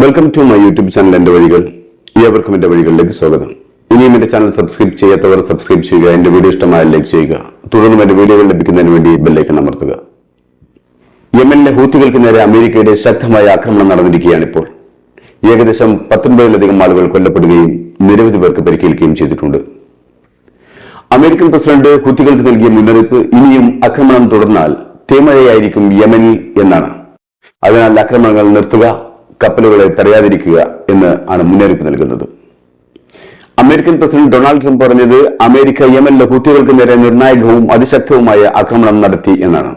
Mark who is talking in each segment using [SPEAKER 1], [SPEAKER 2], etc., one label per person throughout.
[SPEAKER 1] Welcome to my YouTube channel എന്റെ വഴികൾ. ഏവർക്കും എന്റെ വഴികളിലേക്ക് സ്വാഗതം. ഇനിയും എന്റെ ചാനൽ സബ്സ്ക്രൈബ് ചെയ്യാത്തവർ സബ്സ്ക്രൈബ് ചെയ്യുക, എന്റെ വീഡിയോ ഇഷ്ടമായ ലൈക്ക് ചെയ്യുക, തുടർന്നും എന്റെ വീഡിയോകൾ ലഭിക്കുന്നതിന് വേണ്ടി ബെല്ലൈക്കൺ അമർത്തുക. യമനിലെ ഹൂത്തികൾക്ക് നേരെ അമേരിക്കയുടെ ശക്തമായ ആക്രമണം നടന്നിരിക്കുകയാണിപ്പോൾ. ഏകദേശം 19-ലധികം ആളുകൾ കൊല്ലപ്പെടുകയും നിരവധി പേർക്ക് പരിക്കേൽക്കുകയും ചെയ്തിട്ടുണ്ട്. അമേരിക്കൻ പ്രസിഡന്റ് ഹൂത്തികൾക്ക് നൽകിയ മുന്നറിയിപ്പ് ഇനിയും ആക്രമണം തുടർന്നാൽ തീമഴയായിരിക്കും യമനിൽ എന്നാണ്. അതിനാൽ ആക്രമണങ്ങൾ നിർത്തുക, കപ്പലുകളെ തടയാതിരിക്കുക എന്ന് ആണ് മുന്നറിയിപ്പ് നൽകുന്നത്. അമേരിക്കൻ പ്രസിഡന്റ് ഡൊണാൾഡ് ട്രംപ് പറഞ്ഞത് അമേരിക്ക യമനിലെ ഹൂത്തികൾക്ക് നേരെ നിർണായകവും അതിശക്തവുമായ ആക്രമണം നടത്തി എന്നാണ്.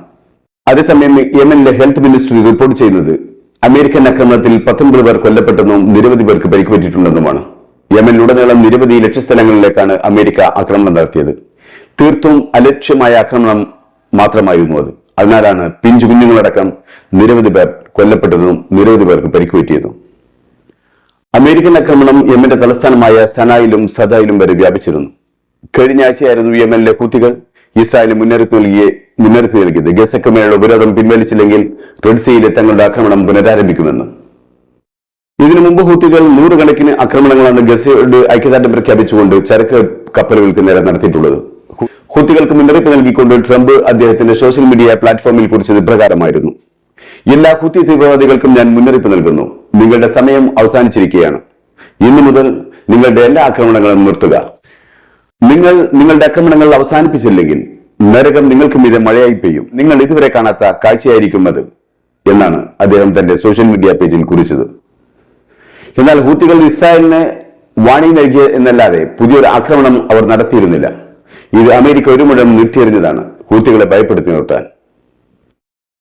[SPEAKER 1] അതേസമയം യമനിലെ ഹെൽത്ത് മിനിസ്ട്രി റിപ്പോർട്ട് ചെയ്യുന്നത് അമേരിക്കൻ ആക്രമണത്തിൽ 19 പേർ കൊല്ലപ്പെട്ടെന്നും നിരവധി പേർക്ക് പരിക്കുപറ്റിയിട്ടുണ്ടെന്നുമാണ്. യമനിലുടനീളം നിരവധി ലക്ഷ്യസ്ഥലങ്ങളിലേക്കാണ് അമേരിക്ക ആക്രമണം നടത്തിയത്. തീർത്തും അലക്ഷ്യമായ ആക്രമണം മാത്രമായിരുന്നു അത്. അതിനാലാണ് പിഞ്ചു കുഞ്ഞുങ്ങളടക്കം നിരവധി പേർ കൊല്ലപ്പെട്ടതും നിരവധി പേർക്ക് പരിക്കുപറ്റിയതും. അമേരിക്കൻ ആക്രമണം യമന്റെ തലസ്ഥാനമായ സനായിലും സദായിലും വരെ വ്യാപിച്ചിരുന്നു. കഴിഞ്ഞ ആഴ്ചയായിരുന്നു യമനിലെ ഹൂത്തികൾ ഇസ്രായേലിന് മുന്നറിയിപ്പ് നൽകിയത് ഗസയ്ക്ക് മേലുള്ള ഉപരോധം പിൻവലിച്ചില്ലെങ്കിൽ റെഡ് സീയിലെ തങ്ങളുടെ ആക്രമണം പുനരാരംഭിക്കുമെന്ന്. ഇതിനു മുമ്പ് ഹൂത്തികൾ 100 കണക്കിന് ആക്രമണങ്ങളാണ് ഗസയോട് ഐക്യദാർഢ്യം പ്രഖ്യാപിച്ചുകൊണ്ട് ചരക്ക് കപ്പലുകൾക്ക് നേരെ നടത്തിയിട്ടുള്ളത്. ഹൂത്തികൾക്ക് മുന്നറിയിപ്പ് നൽകിക്കൊണ്ട് ട്രംപ് അദ്ദേഹത്തിന്റെ സോഷ്യൽ മീഡിയ പ്ലാറ്റ്ഫോമിൽ കുറിച്ചത് ഇപ്രകാരമായിരുന്നു: എല്ലാ ഹൂത്തി തീവ്രവാദികൾക്കും ഞാൻ മുന്നറിയിപ്പ് നൽകുന്നു, നിങ്ങളുടെ സമയം അവസാനിച്ചിരിക്കുകയാണ്. ഇന്നു മുതൽ നിങ്ങളുടെ എല്ലാ ആക്രമണങ്ങളും നിർത്തുക. നിങ്ങൾ നിങ്ങളുടെ ആക്രമണങ്ങൾ അവസാനിപ്പിച്ചില്ലെങ്കിൽ നരകം നിങ്ങൾക്ക് മീതെ മഴയായി പെയ്യും. നിങ്ങൾ ഇതുവരെ കാണാത്ത കാഴ്ചയായിരിക്കും അത് എന്നാണ് അദ്ദേഹം തന്റെ സോഷ്യൽ മീഡിയ പേജിൽ കുറിച്ചത്. എന്നാൽ ഹൂത്തികൾ ഇസ്രായേലിന് വാണി നൽകിയ എന്നല്ലാതെ പുതിയൊരു ആക്രമണം അവർ നടത്തിയിരുന്നില്ല. ഇത് അമേരിക്ക ഒരു മുഴം നീട്ടിയെറിഞ്ഞതാണ് ഹൂത്തികളെ ഭയപ്പെടുത്തി നിർത്താൻ.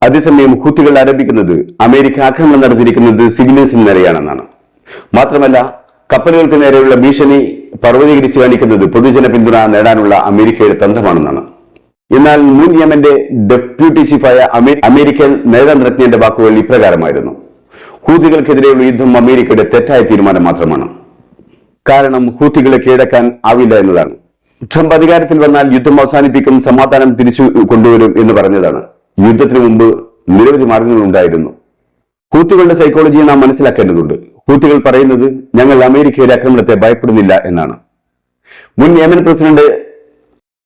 [SPEAKER 1] അതേസമയം ഹൂത്തികൾ ആരോപിക്കുന്നത് അമേരിക്ക ആക്രമണം നടത്തിയിരിക്കുന്നത് സിവിലിയൻസിന് നേരെയാണെന്നാണ്. മാത്രമല്ല കപ്പലുകൾക്ക് നേരെയുള്ള ഭീഷണി പർവ്വതീകരിച്ച് കാണിക്കുന്നത് പൊതുജന പിന്തുണ നേടാനുള്ള അമേരിക്കയുടെ തന്ത്രമാണെന്നാണ്. എന്നാൽ മുൻ യമന്റെ ഡെപ്യൂട്ടി ചീഫായ അമേരിക്കൻ നയതന്ത്രജ്ഞന്റെ വാക്കുകൾ ഇപ്രകാരമായിരുന്നു: ഹൂത്തികൾക്കെതിരെയുള്ള യുദ്ധം അമേരിക്കയുടെ തെറ്റായ തീരുമാനം മാത്രമാണ്. കാരണം ഹൂത്തികളെ കീഴടക്കാൻ ആവില്ല എന്നതാണ്. ട്രംപ് അധികാരത്തിൽ വന്നാൽ യുദ്ധം അവസാനിപ്പിക്കും, സമാധാനം തിരിച്ചു കൊണ്ടുവരും എന്ന് പറഞ്ഞതാണ്. യുദ്ധത്തിന് മുമ്പ് നിരവധി മാർഗങ്ങൾ ഉണ്ടായിരുന്നു. ഹൂത്തികളുടെ സൈക്കോളജി നാം മനസ്സിലാക്കേണ്ടതുണ്ട്. ഹൂത്തികൾ പറയുന്നത് ഞങ്ങൾ അമേരിക്കയുടെ ആക്രമണത്തെ ഭയപ്പെടുന്നില്ല എന്നാണ്. മുൻ യമൻ പ്രസിഡന്റ്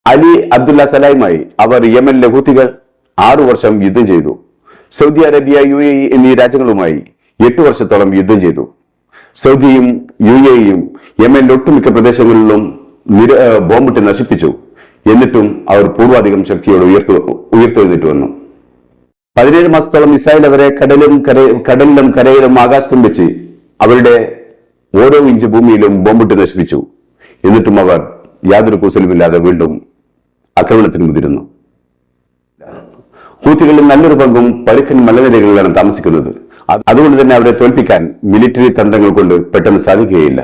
[SPEAKER 1] അലി അബ്ദുള്ള സലായുമായി അവർ യമനിലെ ഹൂത്തികൾ 6 വർഷം യുദ്ധം ചെയ്തു. സൗദി അറേബ്യ, UAE എന്നീ രാജ്യങ്ങളുമായി 8 വർഷത്തോളം യുദ്ധം ചെയ്തു. സൗദിയും UAEയും യമനിലെ ഒട്ടുമിക്ക പ്രദേശങ്ങളിലും ബോംബിട്ട് നശിപ്പിച്ചു. എന്നിട്ടും അവർ പൂർവാധികം ശക്തിയോട് ഉയർത്തെഴുന്നേറ്റ് വന്നു. 17 മാസത്തോളം ഇസ്രായേൽ അവരെ കടലിലും കരയിലും ആകാശത്തും വെച്ച് അവരുടെ ഓരോ ഇഞ്ച് ഭൂമിയിലും ബോംബിട്ട് നശിപ്പിച്ചു. എന്നിട്ടും അവർ യാതൊരു കൂസലുമില്ലാതെ വീണ്ടും ആക്രമണത്തിന് മുതിരുന്നു. ഹൂത്തികളിൽ നല്ലൊരു പങ്കും പരുക്കൻ മലനിരകളിലാണ് താമസിക്കുന്നത്. അതുകൊണ്ട് തന്നെ അവരെ തോൽപ്പിക്കാൻ മിലിറ്ററി തന്ത്രങ്ങൾ കൊണ്ട് പെട്ടെന്ന് സാധിക്കുകയില്ല.